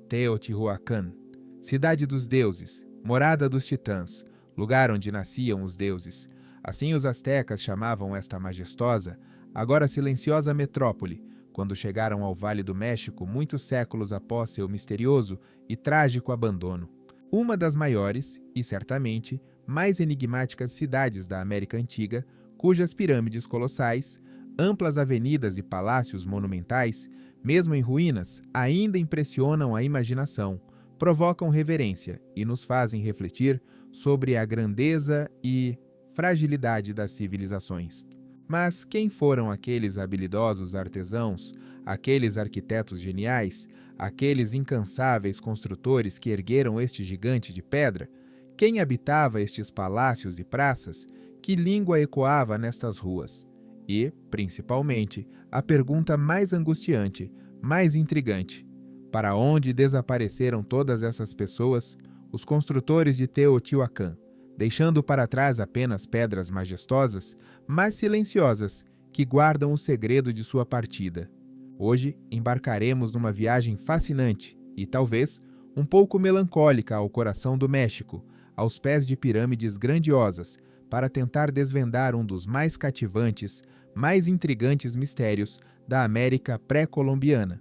Teotihuacan, cidade dos deuses, morada dos titãs, lugar onde nasciam os deuses. Assim os astecas chamavam esta majestosa, agora silenciosa metrópole, quando chegaram ao Vale do México muitos séculos após seu misterioso e trágico abandono. Uma das maiores, e certamente, mais enigmáticas cidades da América Antiga, cujas pirâmides colossais, amplas avenidas e palácios monumentais, mesmo em ruínas, ainda impressionam a imaginação, provocam reverência e nos fazem refletir sobre a grandeza e fragilidade das civilizações. Mas quem foram aqueles habilidosos artesãos, aqueles arquitetos geniais, aqueles incansáveis construtores que ergueram este gigante de pedra? Quem habitava estes palácios e praças? Que língua ecoava nestas ruas? E, principalmente, a pergunta mais angustiante, mais intrigante: para onde desapareceram todas essas pessoas, os construtores de Teotihuacan, deixando para trás apenas pedras majestosas, mas silenciosas, que guardam o segredo de sua partida? Hoje embarcaremos numa viagem fascinante e, talvez, um pouco melancólica ao coração do México, aos pés de pirâmides grandiosas, para tentar desvendar um dos mais cativantes, mais intrigantes mistérios da América pré-colombiana: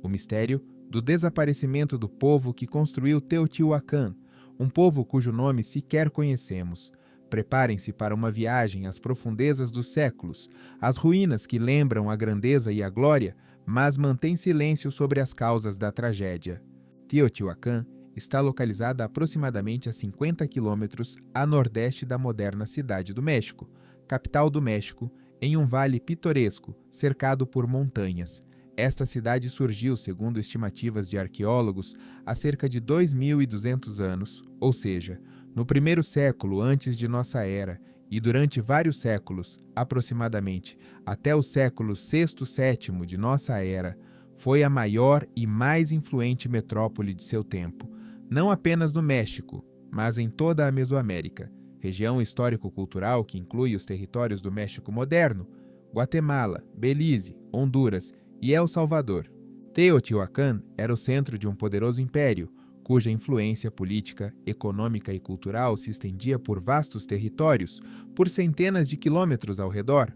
o mistério do desaparecimento do povo que construiu Teotihuacan, um povo cujo nome sequer conhecemos. Preparem-se para uma viagem às profundezas dos séculos, às ruínas que lembram a grandeza e a glória, mas mantêm silêncio sobre as causas da tragédia. Teotihuacan está localizada aproximadamente a 50 quilômetros a nordeste da moderna Cidade do México, capital do México, em um vale pitoresco, cercado por montanhas. Esta cidade surgiu, segundo estimativas de arqueólogos, há cerca de 2.200 anos, ou seja, no primeiro século antes de nossa era, e durante vários séculos, aproximadamente até o século VI-VII de nossa era, foi a maior e mais influente metrópole de seu tempo, não apenas no México, mas em toda a Mesoamérica, região histórico-cultural que inclui os territórios do México moderno, Guatemala, Belize, Honduras e El Salvador. Teotihuacan era o centro de um poderoso império, cuja influência política, econômica e cultural se estendia por vastos territórios, por centenas de quilômetros ao redor.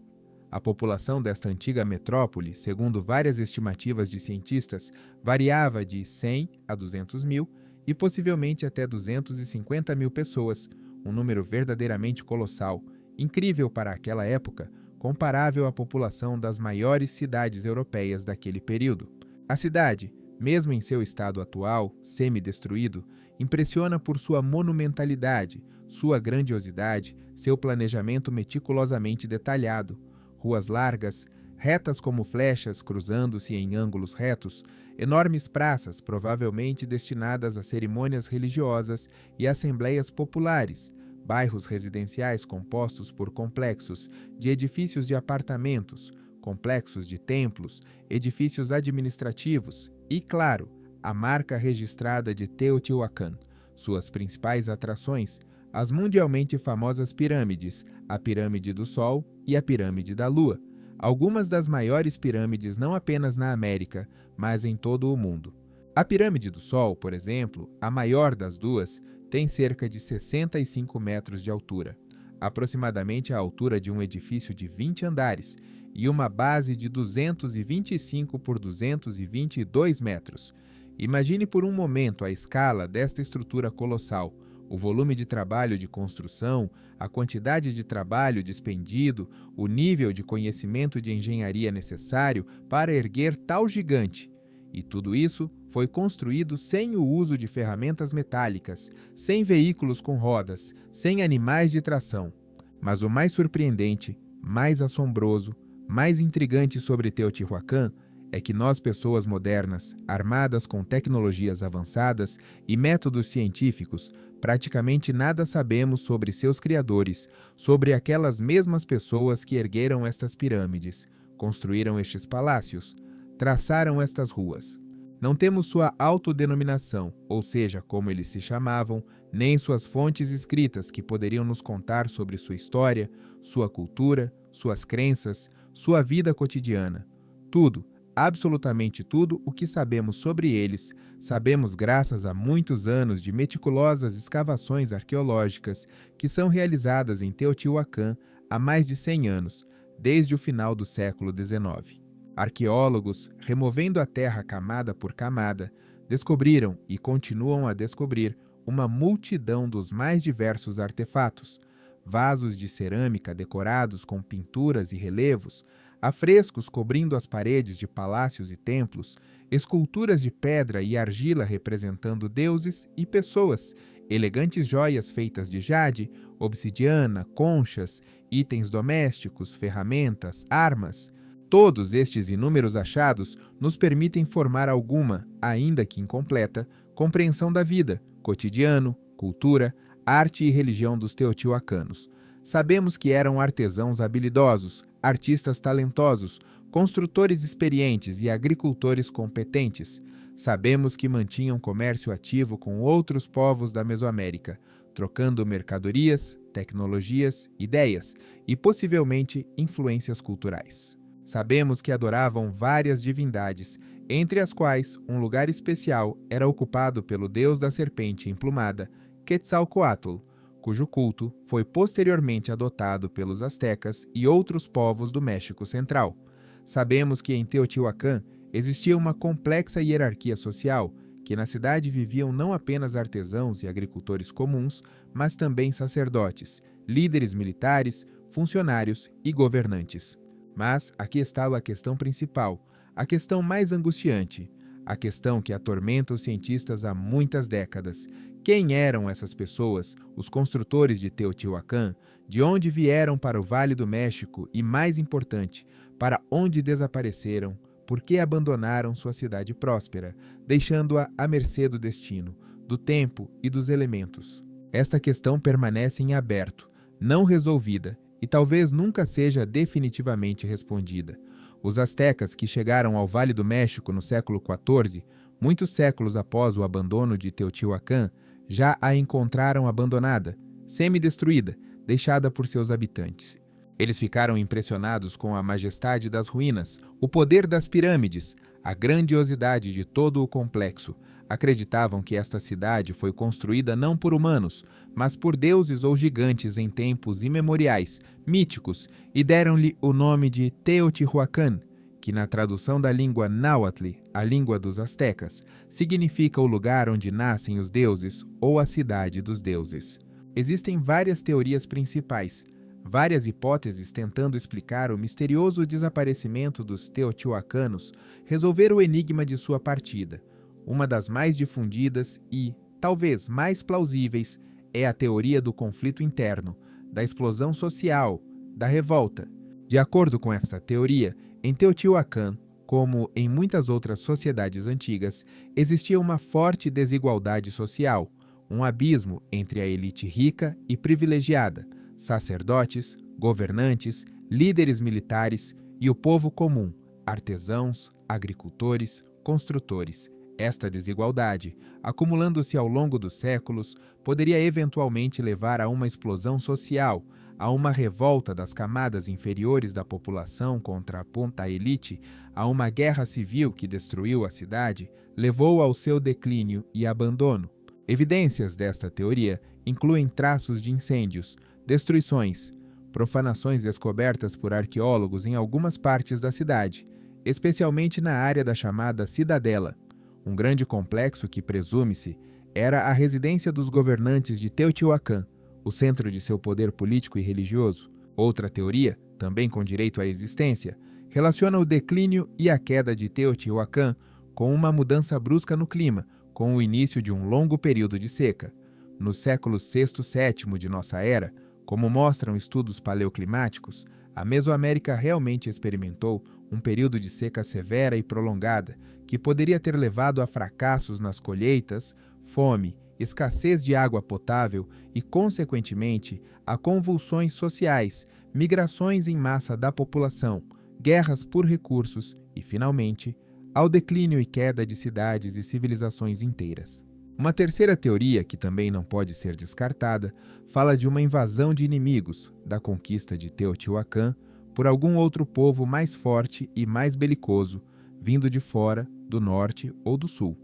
A população desta antiga metrópole, segundo várias estimativas de cientistas, variava de 100 a 200 mil e possivelmente até 250 mil pessoas, um número verdadeiramente colossal, incrível para aquela época, comparável à população das maiores cidades europeias daquele período. A cidade, mesmo em seu estado atual, semi-destruído, impressiona por sua monumentalidade, sua grandiosidade, seu planejamento meticulosamente detalhado. Ruas largas, retas como flechas cruzando-se em ângulos retos, enormes praças provavelmente destinadas a cerimônias religiosas e assembleias populares, bairros residenciais compostos por complexos de edifícios de apartamentos, complexos de templos, edifícios administrativos e, claro, a marca registrada de Teotihuacan, suas principais atrações, as mundialmente famosas pirâmides, a Pirâmide do Sol e a Pirâmide da Lua, algumas das maiores pirâmides não apenas na América, mas em todo o mundo. A Pirâmide do Sol, por exemplo, a maior das duas, tem cerca de 65 metros de altura, aproximadamente a altura de um edifício de 20 andares, e uma base de 225 por 222 metros. Imagine por um momento a escala desta estrutura colossal, o volume de trabalho de construção, a quantidade de trabalho despendido, o nível de conhecimento de engenharia necessário para erguer tal gigante. E tudo isso foi construído sem o uso de ferramentas metálicas, sem veículos com rodas, sem animais de tração. Mas o mais surpreendente, mais assombroso, mais intrigante sobre Teotihuacan é que nós, pessoas modernas, armadas com tecnologias avançadas e métodos científicos, praticamente nada sabemos sobre seus criadores, sobre aquelas mesmas pessoas que ergueram estas pirâmides, construíram estes palácios, traçaram estas ruas. Não temos sua autodenominação, ou seja, como eles se chamavam, nem suas fontes escritas que poderiam nos contar sobre sua história, sua cultura, suas crenças, sua vida cotidiana. Tudo, Absolutamente tudo o que sabemos sobre eles, sabemos graças a muitos anos de meticulosas escavações arqueológicas que são realizadas em Teotihuacan há mais de 100 anos, desde o final do século XIX. Arqueólogos, removendo a terra camada por camada, descobriram e continuam a descobrir uma multidão dos mais diversos artefatos, vasos de cerâmica decorados com pinturas e relevos, afrescos cobrindo as paredes de palácios e templos, esculturas de pedra e argila representando deuses e pessoas, elegantes joias feitas de jade, obsidiana, conchas, itens domésticos, ferramentas, armas. Todos estes inúmeros achados nos permitem formar alguma, ainda que incompleta, compreensão da vida, cotidiano, cultura, arte e religião dos teotihuacanos. Sabemos que eram artesãos habilidosos, artistas talentosos, construtores experientes e agricultores competentes. Sabemos que mantinham comércio ativo com outros povos da Mesoamérica, trocando mercadorias, tecnologias, ideias e possivelmente influências culturais. Sabemos que adoravam várias divindades, entre as quais um lugar especial era ocupado pelo deus da serpente emplumada, Quetzalcoatl, cujo culto foi posteriormente adotado pelos astecas e outros povos do México Central. Sabemos que em Teotihuacan existia uma complexa hierarquia social, que na cidade viviam não apenas artesãos e agricultores comuns, mas também sacerdotes, líderes militares, funcionários e governantes. Mas aqui está a questão principal, a questão mais angustiante, a questão que atormenta os cientistas há muitas décadas. Quem eram essas pessoas, os construtores de Teotihuacan, de onde vieram para o Vale do México e, mais importante, para onde desapareceram, por que abandonaram sua cidade próspera, deixando-a à mercê do destino, do tempo e dos elementos? Esta questão permanece em aberto, não resolvida, e talvez nunca seja definitivamente respondida. Os astecas que chegaram ao Vale do México no século XIV, muitos séculos após o abandono de Teotihuacan, já a encontraram abandonada, semi-destruída, deixada por seus habitantes. Eles ficaram impressionados com a majestade das ruínas, o poder das pirâmides, a grandiosidade de todo o complexo. Acreditavam que esta cidade foi construída não por humanos, mas por deuses ou gigantes em tempos imemoriais, míticos, e deram-lhe o nome de Teotihuacan, que na tradução da língua náhuatl, a língua dos astecas, significa o lugar onde nascem os deuses ou a cidade dos deuses. Existem várias teorias principais, várias hipóteses tentando explicar o misterioso desaparecimento dos teotihuacanos, resolver o enigma de sua partida. Uma das mais difundidas e, talvez, mais plausíveis é a teoria do conflito interno, da explosão social, da revolta. De acordo com esta teoria, em Teotihuacan, como em muitas outras sociedades antigas, existia uma forte desigualdade social, um abismo entre a elite rica e privilegiada, sacerdotes, governantes, líderes militares e o povo comum, artesãos, agricultores, construtores. Esta desigualdade, acumulando-se ao longo dos séculos, poderia eventualmente levar a uma explosão social, a uma revolta das camadas inferiores da população contra a ponta elite, a uma guerra civil que destruiu a cidade, levou ao seu declínio e abandono. Evidências desta teoria incluem traços de incêndios, destruições, profanações descobertas por arqueólogos em algumas partes da cidade, especialmente na área da chamada Cidadela, um grande complexo que, presume-se, era a residência dos governantes de Teotihuacan, o centro de seu poder político e religioso. Outra teoria, também com direito à existência, relaciona o declínio e a queda de Teotihuacan com uma mudança brusca no clima, com o início de um longo período de seca. No século VI e VII de nossa era, como mostram estudos paleoclimáticos, a Mesoamérica realmente experimentou um período de seca severa e prolongada, que poderia ter levado a fracassos nas colheitas, fome, escassez de água potável e, consequentemente, a convulsões sociais, migrações em massa da população, guerras por recursos e, finalmente, ao declínio e queda de cidades e civilizações inteiras. Uma terceira teoria, que também não pode ser descartada, fala de uma invasão de inimigos, da conquista de Teotihuacan, por algum outro povo mais forte e mais belicoso, vindo de fora, do norte ou do sul.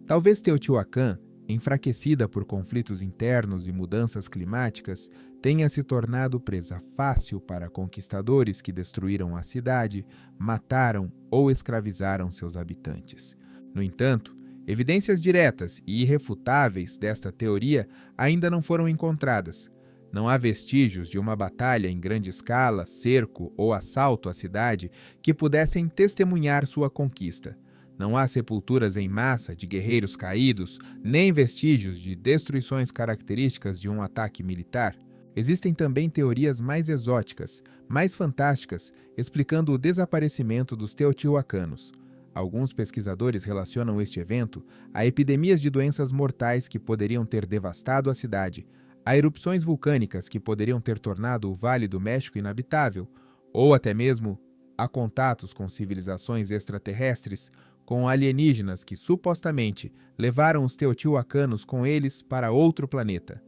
Talvez Teotihuacan, enfraquecida por conflitos internos e mudanças climáticas, tenha se tornado presa fácil para conquistadores que destruíram a cidade, mataram ou escravizaram seus habitantes. No entanto, evidências diretas e irrefutáveis desta teoria ainda não foram encontradas. Não há vestígios de uma batalha em grande escala, cerco ou assalto à cidade que pudessem testemunhar sua conquista. Não há sepulturas em massa de guerreiros caídos, nem vestígios de destruições características de um ataque militar. Existem também teorias mais exóticas, mais fantásticas, explicando o desaparecimento dos teotihuacanos. Alguns pesquisadores relacionam este evento a epidemias de doenças mortais que poderiam ter devastado a cidade, a erupções vulcânicas que poderiam ter tornado o Vale do México inabitável, ou até mesmo a contatos com civilizações extraterrestres, com alienígenas que supostamente levaram os teotihuacanos com eles para outro planeta.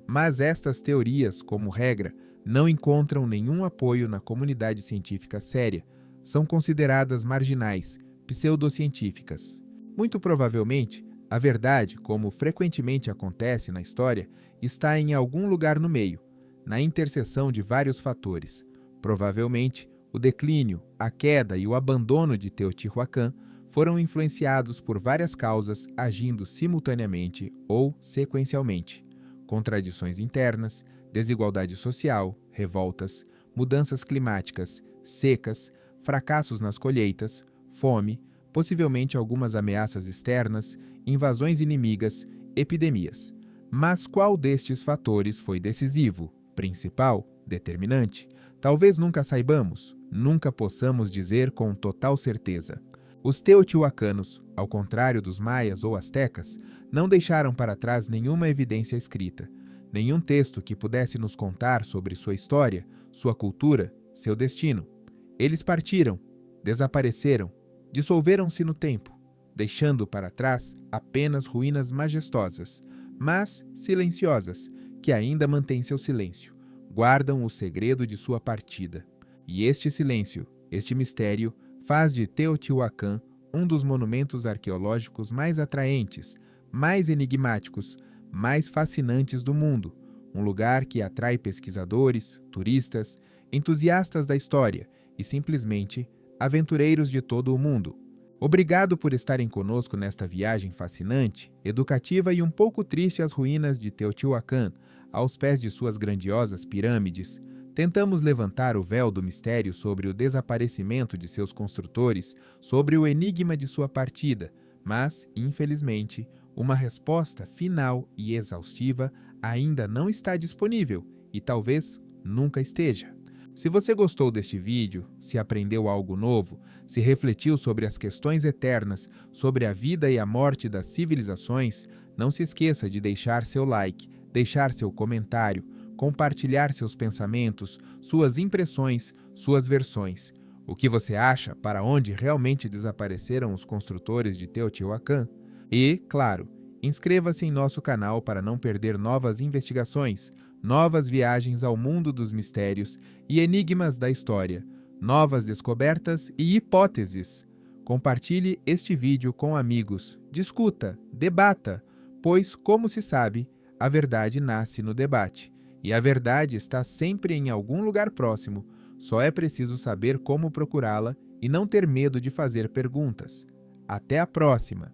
Mas estas teorias, como regra, não encontram nenhum apoio na comunidade científica séria. São consideradas marginais, pseudocientíficas. Muito provavelmente, a verdade, como frequentemente acontece na história, está em algum lugar no meio, na interseção de vários fatores. Provavelmente, o declínio, a queda e o abandono de Teotihuacan foram influenciados por várias causas agindo simultaneamente ou sequencialmente. Contradições internas, desigualdade social, revoltas, mudanças climáticas, secas, fracassos nas colheitas, fome, possivelmente algumas ameaças externas, invasões inimigas, epidemias. Mas qual destes fatores foi decisivo, principal, determinante? Talvez nunca saibamos, nunca possamos dizer com total certeza. Os teotihuacanos, ao contrário dos maias ou astecas, não deixaram para trás nenhuma evidência escrita, nenhum texto que pudesse nos contar sobre sua história, sua cultura, seu destino. Eles partiram, desapareceram, dissolveram-se no tempo, deixando para trás apenas ruínas majestosas, mas silenciosas, que ainda mantêm seu silêncio, guardam o segredo de sua partida. E este silêncio, este mistério, faz de Teotihuacan um dos monumentos arqueológicos mais atraentes, mais enigmáticos, mais fascinantes do mundo, um lugar que atrai pesquisadores, turistas, entusiastas da história e simplesmente aventureiros de todo o mundo. Obrigado por estarem conosco nesta viagem fascinante, educativa e um pouco triste às ruínas de Teotihuacan, aos pés de suas grandiosas pirâmides. Tentamos levantar o véu do mistério sobre o desaparecimento de seus construtores, sobre o enigma de sua partida, mas, infelizmente, uma resposta final e exaustiva ainda não está disponível e talvez nunca esteja. Se você gostou deste vídeo, se aprendeu algo novo, se refletiu sobre as questões eternas, sobre a vida e a morte das civilizações, não se esqueça de deixar seu like, deixar seu comentário, compartilhar seus pensamentos, suas impressões, suas versões. O que você acha para onde realmente desapareceram os construtores de Teotihuacan? E, claro, inscreva-se em nosso canal para não perder novas investigações, novas viagens ao mundo dos mistérios e enigmas da história, novas descobertas e hipóteses. Compartilhe este vídeo com amigos, discuta, debata, pois, como se sabe, a verdade nasce no debate, e a verdade está sempre em algum lugar próximo, só é preciso saber como procurá-la e não ter medo de fazer perguntas. Até a próxima!